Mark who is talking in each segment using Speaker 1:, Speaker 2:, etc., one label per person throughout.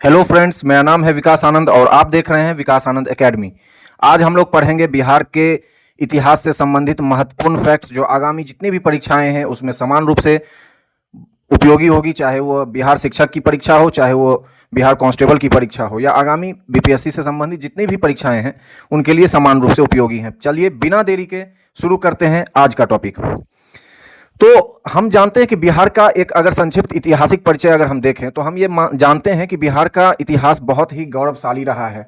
Speaker 1: Hello friends, मेरा नाम है विकास आनंद और आप देख रहे हैं विकास आनंद एकेडमी। आज हम लोग पढ़ेंगे बिहार के इतिहास से संबंधित महत्वपूर्ण फैक्ट्स जो आगामी जितनी भी परीक्षाएं हैं उसमें समान रूप से उपयोगी होगी, चाहे वो बिहार शिक्षक की परीक्षा हो, चाहे वो बिहार कांस्टेबल की परीक्षा हो या आगामी बीपीएससी से संबंधित जितनी भी परीक्षाएं हैं उनके लिए समान रूप से उपयोगी हैं। चलिए बिना देरी के शुरू करते हैं आज का टॉपिक। तो हम जानते हैं कि बिहार का एक अगर संक्षिप्त ऐतिहासिक परिचय अगर हम देखें तो हम ये जानते हैं कि बिहार का इतिहास बहुत ही गौरवशाली रहा है।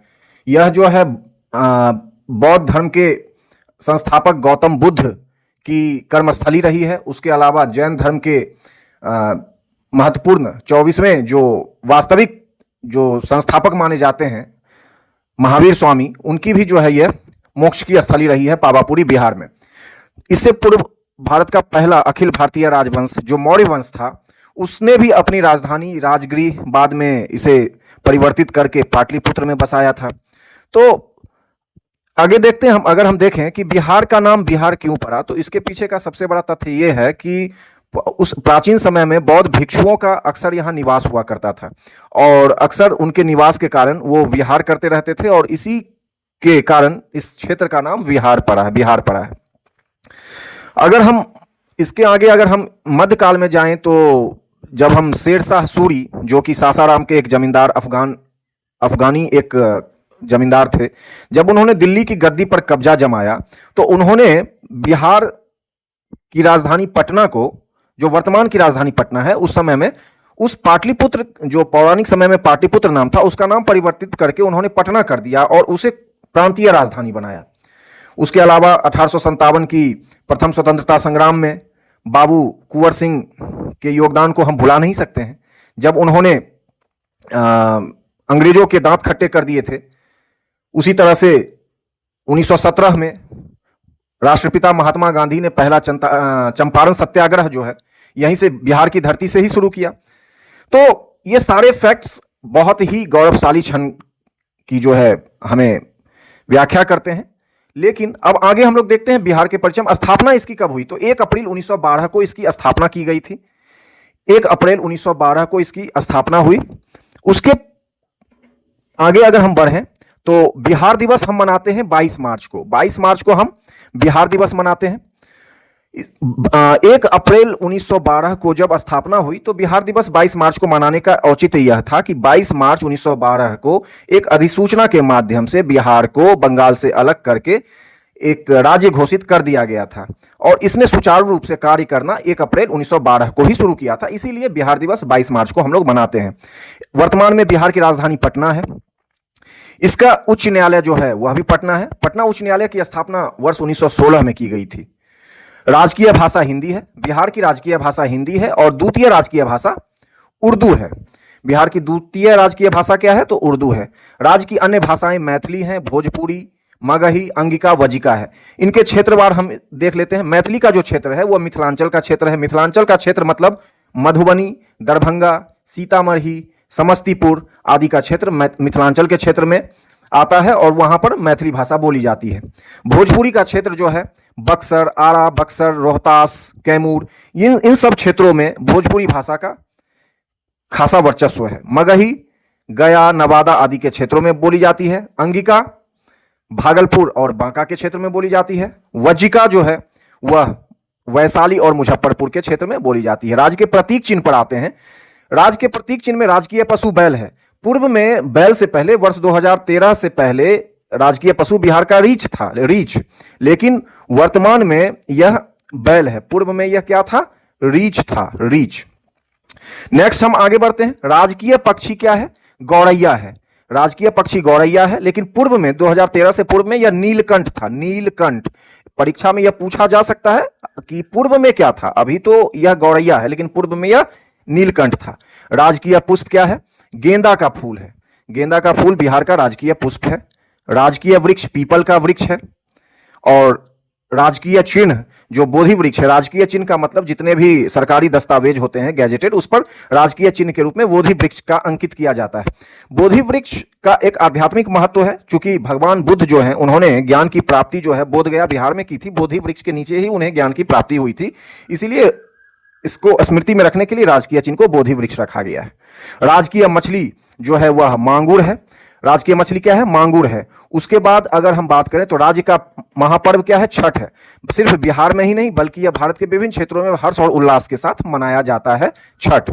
Speaker 1: यह जो है बौद्ध धर्म के संस्थापक गौतम बुद्ध की कर्मस्थली रही है। उसके अलावा जैन धर्म के महत्वपूर्ण 24वें जो वास्तविक जो संस्थापक माने जाते हैं महावीर स्वामी, उनकी भी जो है यह मोक्ष की स्थली रही है पावापुरी बिहार में। इससे पूर्व भारत का पहला अखिल भारतीय राजवंश जो मौर्य वंश था उसने भी अपनी राजधानी राजगृह बाद में इसे परिवर्तित करके पाटलिपुत्र में बसाया था। तो आगे देखते हैं अगर हम देखें कि बिहार का नाम बिहार क्यों पड़ा, तो इसके पीछे का सबसे बड़ा तथ्य यह है कि उस प्राचीन समय में बौद्ध भिक्षुओं का अक्सर यहाँ निवास हुआ करता था और अक्सर उनके निवास के कारण वो विहार करते रहते थे और इसी के कारण इस क्षेत्र का नाम बिहार पड़ा है। अगर हम इसके आगे अगर हम मध्यकाल में जाएं तो जब हम शेर शाह सूरी जो कि सासाराम के एक जमींदार अफगानी एक जमींदार थे, जब उन्होंने दिल्ली की गद्दी पर कब्जा जमाया तो उन्होंने बिहार की राजधानी पटना को, जो वर्तमान की राजधानी पटना है, उस समय में उस पाटलिपुत्र जो पौराणिक समय में पाटलिपुत्र नाम था उसका नाम परिवर्तित करके उन्होंने पटना कर दिया और उसे प्रांतीय राजधानी बनाया। उसके अलावा 1857 की प्रथम स्वतंत्रता संग्राम में बाबू कुंवर सिंह के योगदान को हम भुला नहीं सकते हैं, जब उन्होंने अंग्रेजों के दांत खट्टे कर दिए थे। उसी तरह से 1917 में राष्ट्रपिता महात्मा गांधी ने पहला चंपारण सत्याग्रह जो है यहीं से बिहार की धरती से ही शुरू किया। तो ये सारे फैक्ट्स बहुत ही गौरवशाली क्षण की जो है हमें व्याख्या करते हैं। लेकिन अब आगे हम लोग देखते हैं बिहार के परिचय में स्थापना इसकी कब हुई। तो 1 अप्रैल 1912 को इसकी स्थापना की गई थी। 1 अप्रैल 1912 को इसकी स्थापना हुई। उसके आगे अगर हम बढ़ें तो बिहार दिवस हम मनाते हैं 22 मार्च को। 22 मार्च को हम बिहार दिवस मनाते हैं। 1 अप्रैल 1912 को जब स्थापना हुई तो बिहार दिवस 22 मार्च को मनाने का औचित्य यह था कि 22 मार्च 1912 को एक अधिसूचना के माध्यम से बिहार को बंगाल से अलग करके एक राज्य घोषित कर दिया गया था और इसने सुचारू रूप से कार्य करना 1 अप्रैल 1912 को ही शुरू किया था। इसीलिए बिहार दिवस 22 मार्च को हम लोग मनाते हैं। वर्तमान में बिहार की राजधानी पटना है। इसका उच्च न्यायालय जो है वह भी पटना है। पटना उच्च न्यायालय की स्थापना वर्ष 1916 में की गई थी। राजकीय भाषा हिंदी है। बिहार की राजकीय भाषा हिंदी है और द्वितीय राजकीय भाषा उर्दू है। बिहार की द्वितीय राजकीय भाषा क्या है? तो उर्दू है। राज्य की अन्य भाषाएं मैथिली हैं, भोजपुरी, मगही, अंगिका, वजिका है। इनके क्षेत्रवार हम देख लेते हैं। मैथिली का जो क्षेत्र है वह मिथिलांचल का क्षेत्र है। मिथिलांचल का क्षेत्र मतलब मधुबनी, दरभंगा, सीतामढ़ी, समस्तीपुर आदि का क्षेत्र मिथिलांचल के क्षेत्र में आता है और वहां पर मैथिली भाषा बोली जाती है। भोजपुरी का क्षेत्र जो है बक्सर, आरा, बक्सर, रोहतास, कैमूर, इन सब क्षेत्रों में भोजपुरी भाषा का खासा वर्चस्व है। मगही गया, नवादा आदि के क्षेत्रों में बोली जाती है। अंगिका भागलपुर और बांका के क्षेत्र में बोली जाती है। वज्जिका जो है वह वैशाली और मुजफ्फरपुर के क्षेत्र में बोली जाती है। राज्य के प्रतीक चिन्ह पर आते हैं। राज्य के प्रतीक चिन्ह में राजकीय पशु बैल है। पूर्व में बैल से पहले वर्ष 2013 से पहले राजकीय पशु बिहार का रीछ, लेकिन वर्तमान में यह बैल है। पूर्व में यह क्या था? रीछ। नेक्स्ट हम आगे बढ़ते हैं। राजकीय पक्षी क्या है? गौरैया है। राजकीय पक्षी गौरैया है, लेकिन पूर्व में 2013 से पूर्व में यह नीलकंठ था। नीलकंठ परीक्षा में यह पूछा जा सकता है कि पूर्व में क्या था। अभी तो यह गौरैया है लेकिन पूर्व में यह नीलकंठ था। राजकीय पुष्प क्या है? गेंदा का फूल है। गेंदा का फूल बिहार का राजकीय पुष्प है। राजकीय वृक्ष पीपल का वृक्ष है और राजकीय चिन्ह जो बोधि वृक्ष है। राजकीय चिन्ह का मतलब जितने भी सरकारी दस्तावेज होते हैं गैजेटेड, उस पर राजकीय चिन्ह के रूप में बोधि वृक्ष का अंकित किया जाता है। बोधि वृक्ष का एक आध्यात्मिक महत्व है, क्योंकि भगवान बुद्ध जो है उन्होंने ज्ञान की प्राप्ति जो है बोध गया बिहार में की थी। बोधि वृक्ष के नीचे ही उन्हें ज्ञान की प्राप्ति हुई थी, इसीलिए इसको स्मृति में रखने के लिए राजकीय चिन्ह को बोधि वृक्ष रखा गया है। राजकीय मछली जो है वह मांगुर है। राजकीय मछली क्या है? मांगुर है। उसके बाद अगर हम बात करें तो राज्य का महापर्व क्या है? छठ है। सिर्फ बिहार में ही नहीं बल्कि यह भारत के विभिन्न क्षेत्रों में हर्ष और उल्लास के साथ मनाया जाता है छठ।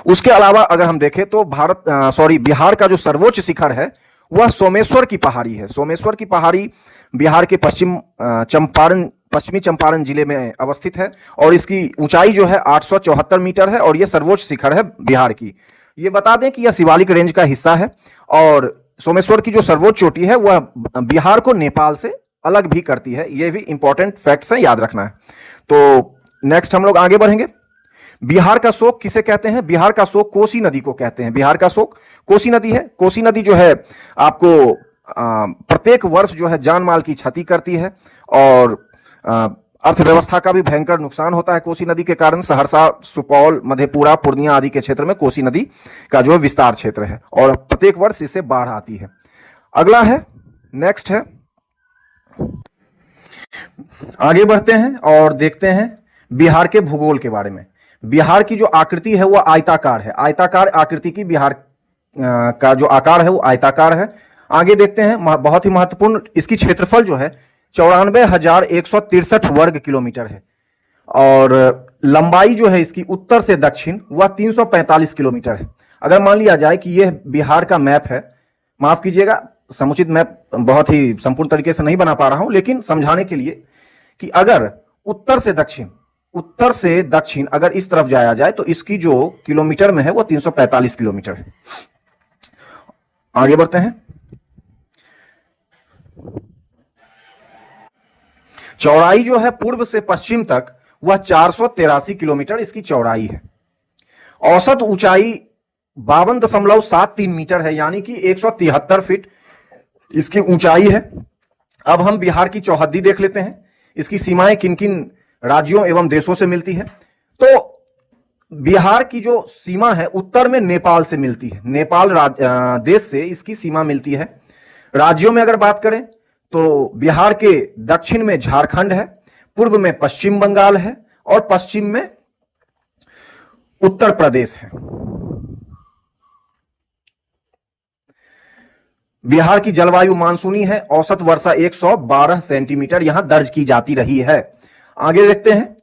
Speaker 1: उसके अलावा अगर हम देखें तो बिहार का जो सर्वोच्च शिखर है वह सोमेश्वर की पहाड़ी है। सोमेश्वर की पहाड़ी बिहार के पश्चिमी चंपारण जिले में अवस्थित है और इसकी ऊंचाई जो है 874 मीटर है और यह सर्वोच्च शिखर है बिहार की। ये बता दें कि यह शिवालिक रेंज का हिस्सा है और सोमेश्वर की जो सर्वोच्च चोटी है वह बिहार को नेपाल से अलग भी करती है। ये भी इंपॉर्टेंट फैक्ट्स हैं, याद रखना है। तो नेक्स्ट हम लोग आगे बढ़ेंगे। बिहार का शोक किसे कहते हैं? बिहार का शोक कोसी नदी को कहते हैं। बिहार का शोक कोसी नदी है। कोसी नदी जो है आपको प्रत्येक वर्ष जो है जान माल की क्षति करती है और अर्थव्यवस्था का भी भयंकर नुकसान होता है कोसी नदी के कारण। सहरसा, सुपौल, मधेपुरा, पूर्णिया आदि के क्षेत्र में कोसी नदी का जो विस्तार क्षेत्र है और प्रत्येक वर्ष इससे बाढ़ आती है। अगला है, नेक्स्ट है, आगे बढ़ते हैं और देखते हैं बिहार के भूगोल के बारे में। बिहार की जो आकृति है वह आयताकार है। आयताकार आकृति की बिहार का जो आकार है वो आयताकार है। आगे देखते हैं, बहुत ही महत्वपूर्ण, इसकी क्षेत्रफल जो है 94,163 वर्ग किलोमीटर है और लंबाई जो है इसकी उत्तर से दक्षिण वह 345 किलोमीटर है। अगर मान लिया जाए कि यह बिहार का मैप है, माफ कीजिएगा समुचित मैप बहुत ही संपूर्ण तरीके से नहीं बना पा रहा हूं, लेकिन समझाने के लिए कि अगर उत्तर से दक्षिण अगर इस तरफ जाया जाए तो इसकी जो किलोमीटर में है वो 345 किलोमीटर है। आगे बढ़ते हैं। चौड़ाई जो है पूर्व से पश्चिम तक वह 483 किलोमीटर इसकी चौड़ाई है। औसत ऊंचाई 52.73 मीटर है, यानी कि 173 फीट इसकी ऊंचाई है। अब हम बिहार की चौहद्दी देख लेते हैं। इसकी सीमाएं किन किन राज्यों एवं देशों से मिलती है। तो बिहार की जो सीमा है उत्तर में नेपाल से मिलती है। नेपाल देश से इसकी सीमा मिलती है। राज्यों में अगर बात करें तो बिहार के दक्षिण में झारखंड है, पूर्व में पश्चिम बंगाल है और पश्चिम में उत्तर प्रदेश है। बिहार की जलवायु मानसूनी है। औसत वर्षा 112 सेंटीमीटर यहां दर्ज की जाती रही है। आगे देखते हैं।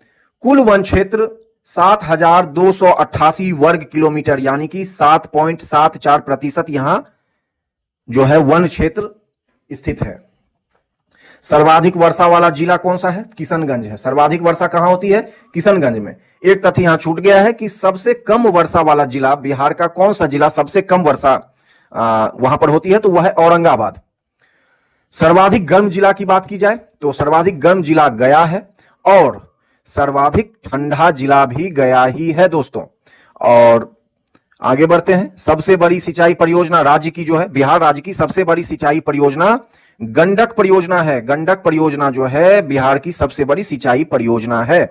Speaker 1: कुल वन क्षेत्र 7,288 वर्ग किलोमीटर यानी कि 7.74% यहां जो है वन क्षेत्र स्थित है। सर्वाधिक वर्षा वाला जिला कौन सा है? किशनगंज है। सर्वाधिक वर्षा कहां होती है? किशनगंज में। एक तथ्य यहां छूट गया है कि सबसे कम वर्षा वाला जिला बिहार का कौन सा जिला सबसे कम वर्षा वहां पर होती है? तो वह है औरंगाबाद। सर्वाधिक गर्म जिला की बात की जाए तो सर्वाधिक गर्म जिला गया है और सर्वाधिक ठंडा जिला भी गया ही है दोस्तों। और आगे बढ़ते हैं। सबसे बड़ी सिंचाई परियोजना राज्य की जो है, बिहार राज्य की सबसे बड़ी सिंचाई परियोजना गंडक परियोजना है। गंडक परियोजना जो है बिहार की सबसे बड़ी सिंचाई परियोजना है।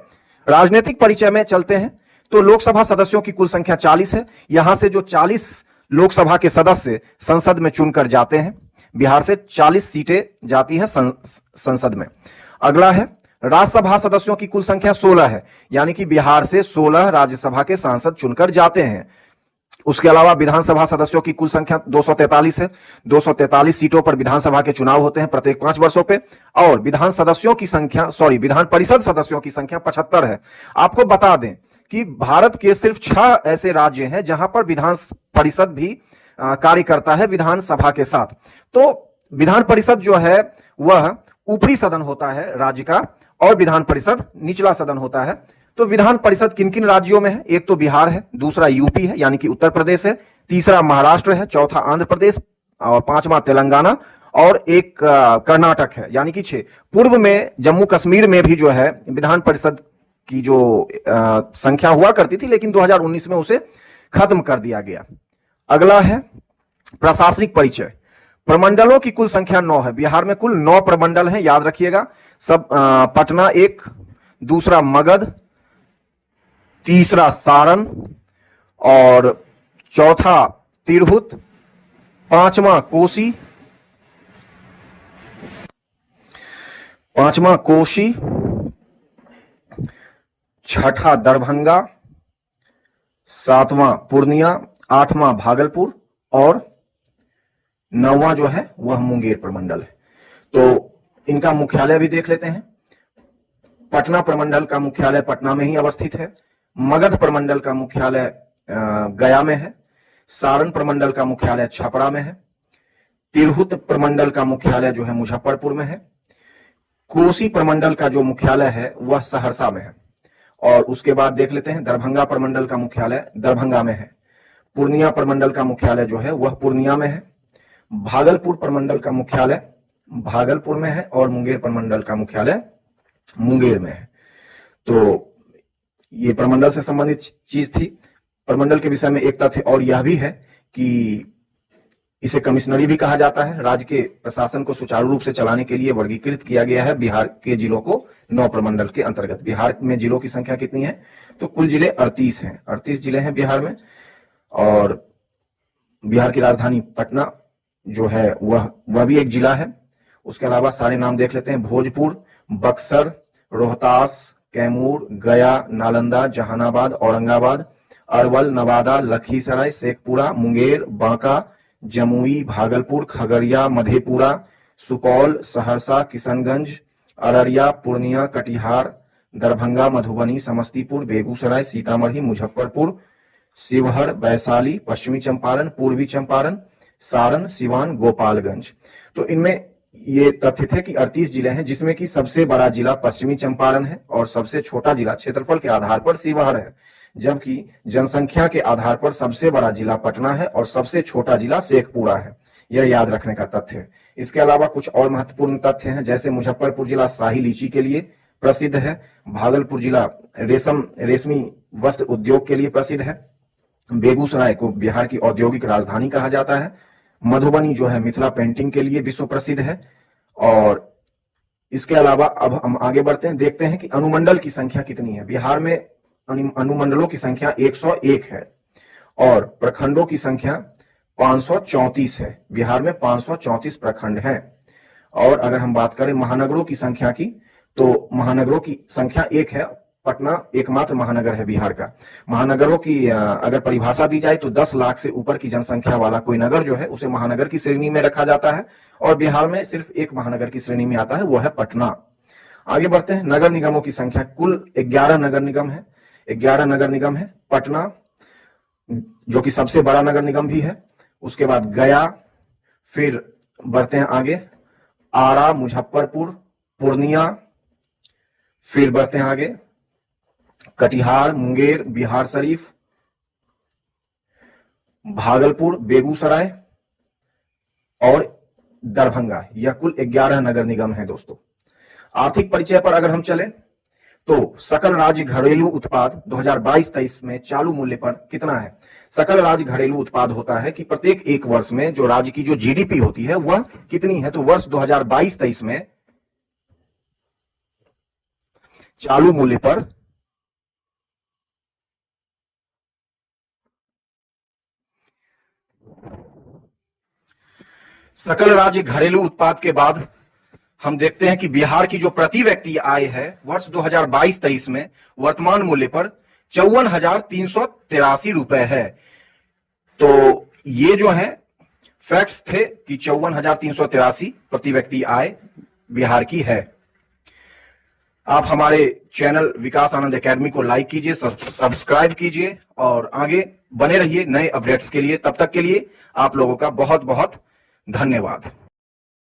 Speaker 1: राजनीतिक परिचय में चलते हैं तो लोकसभा सदस्यों की कुल संख्या 40 है। यहां से जो 40 लोकसभा के सदस्य संसद में चुनकर जाते हैं, बिहार से 40 सीटें जाती हैं संसद में। अगला है, राज्यसभा सदस्यों की कुल संख्या 16 है, यानी कि बिहार से 16 राज्यसभा के सांसद चुनकर जाते हैं। उसके अलावा विधानसभा सदस्यों की कुल संख्या 243 है। 243 सीटों पर विधानसभा के चुनाव होते हैं प्रत्येक 5 वर्षों पे और विधान परिषद सदस्यों की संख्या 75 है। आपको बता दें कि भारत के सिर्फ 6 ऐसे राज्य हैं जहां पर विधान परिषद भी कार्य करता है विधानसभा के साथ। तो विधान परिषद जो है वह ऊपरी सदन होता है राज्य का और विधान परिषद निचला सदन होता है। तो विधान परिषद किन किन राज्यों में है? एक तो बिहार है, दूसरा यूपी है यानी कि उत्तर प्रदेश है, तीसरा महाराष्ट्र है, चौथा आंध्र प्रदेश और पांचवा तेलंगाना और एक कर्नाटक है, यानी कि 6। पूर्व में जम्मू कश्मीर में भी जो है विधान परिषद की जो संख्या हुआ करती थी, लेकिन 2019 में उसे खत्म कर दिया गया। अगला है प्रशासनिक परिचय। प्रमंडलों की कुल संख्या 9 है। बिहार में कुल 9 प्रमंडल हैं, याद रखिएगा सब। पटना 1, दूसरा मगध, तीसरा सारण और चौथा तिरहुत, पांचवा कोसी, छठा दरभंगा, सातवां पूर्णिया, आठवां भागलपुर और नौवां जो है वह मुंगेर प्रमंडल है। तो इनका मुख्यालय भी देख लेते हैं। पटना प्रमंडल का मुख्यालय पटना में ही अवस्थित है। मगध प्रमंडल का मुख्यालय गया में है। सारण प्रमंडल का मुख्यालय छपरा में है। तिरहुत प्रमंडल का मुख्यालय जो है मुजफ्फरपुर में है। कोसी प्रमंडल का जो मुख्यालय है वह सहरसा में है। और उसके बाद देख लेते हैं दरभंगा प्रमंडल का मुख्यालय दरभंगा में है। पूर्णिया प्रमंडल का मुख्यालय जो है वह पूर्णिया में है। भागलपुर प्रमंडल का मुख्यालय भागलपुर में है और मुंगेर प्रमंडल का मुख्यालय मुंगेर में है। तो ये प्रमंडल से संबंधित चीज थी। प्रमंडल के विषय में एक तथ्य और यह भी है कि इसे कमिश्नरी भी कहा जाता है। राज्य के प्रशासन को सुचारू रूप से चलाने के लिए वर्गीकृत किया गया है बिहार के जिलों को 9 प्रमंडल के अंतर्गत। बिहार में जिलों की संख्या कितनी है? तो कुल जिले 38 हैं। 38 जिले हैं बिहार में। और बिहार की राजधानी पटना जो है वह भी एक जिला है। उसके अलावा सारे नाम देख लेते हैं। भोजपुर, बक्सर, रोहतास, कैमूर, गया, नालंदा, जहानाबाद, औरंगाबाद, अरवल, नवादा, लखीसराय, शेखपुरा, मुंगेर, बांका, जमुई, भागलपुर, खगड़िया, मधेपुरा, सुपौल, सहरसा, किशनगंज, अररिया, पूर्णिया, कटिहार, दरभंगा, मधुबनी, समस्तीपुर, बेगूसराय, सीतामढ़ी, मुजफ्फरपुर, शिवहर, वैशाली, पश्चिमी चंपारण, पूर्वी चंपारण, सारण, सिवान, गोपालगंज। तो इनमें ये तथ्य थे कि 38 जिले हैं, जिसमें कि सबसे बड़ा जिला पश्चिमी चंपारण है और सबसे छोटा जिला क्षेत्रफल के आधार पर शिवहर है, जबकि जनसंख्या के आधार पर सबसे बड़ा जिला पटना है और सबसे छोटा जिला शेखपुरा है। यह याद रखने का तथ्य है। इसके अलावा कुछ और महत्वपूर्ण तथ्य हैं, जैसे मुजफ्फरपुर जिला शाही लीची के लिए प्रसिद्ध है। भागलपुर जिला रेशमी वस्त्र उद्योग के लिए प्रसिद्ध है। बेगूसराय को बिहार की औद्योगिक राजधानी कहा जाता है। मधुबनी जो है मिथिला पेंटिंग के लिए विश्व प्रसिद्ध है। और इसके अलावा अब हम आगे बढ़ते हैं, देखते हैं कि अनुमंडल की संख्या कितनी है। बिहार में अनुमंडलों की संख्या 101 है और प्रखंडों की संख्या 534 है। बिहार में 534 प्रखंड हैं। और अगर हम बात करें महानगरों की संख्या की, तो महानगरों की संख्या 1 है। पटना एकमात्र महानगर है बिहार का। महानगरों की अगर परिभाषा दी जाए तो 10 लाख से ऊपर की जनसंख्या वाला कोई नगर जो है उसे महानगर की श्रेणी में रखा जाता है। और बिहार में सिर्फ एक महानगर की श्रेणी में आता है, वो है पटना। आगे बढ़ते हैं। नगर निगमों की संख्या कुल 11 नगर निगम है। 11 नगर निगम है। पटना जो कि सबसे बड़ा नगर निगम भी है, उसके बाद गया, फिर बढ़ते हैं आगे आरा, मुजफ्फरपुर, पूर्णिया, फिर बढ़ते हैं आगे कटिहार, मुंगेर, बिहार शरीफ, भागलपुर, बेगूसराय और दरभंगा। यह कुल 11 नगर निगम है दोस्तों। आर्थिक परिचय पर अगर हम चले तो सकल राज्य घरेलू उत्पाद 2022-23 में चालू मूल्य पर कितना है? सकल राज्य घरेलू उत्पाद होता है कि प्रत्येक एक वर्ष में जो राज्य की जो जीडीपी होती है वह कितनी है। तो वर्ष 2022-23 में चालू मूल्य पर सकल राज्य घरेलू उत्पाद के बाद हम देखते हैं कि बिहार की जो प्रति व्यक्ति आय है वर्ष 2022-23 में वर्तमान मूल्य पर 54,383 रुपए है। तो ये जो है फैक्ट्स थे कि 54,383 प्रति व्यक्ति आय बिहार की है। आप हमारे चैनल विकास आनंद एकेडमी को लाइक कीजिए, सब्सक्राइब कीजिए और आगे बने रहिए नए अपडेट्स के लिए। तब तक के लिए आप लोगों का बहुत बहुत धन्यवाद।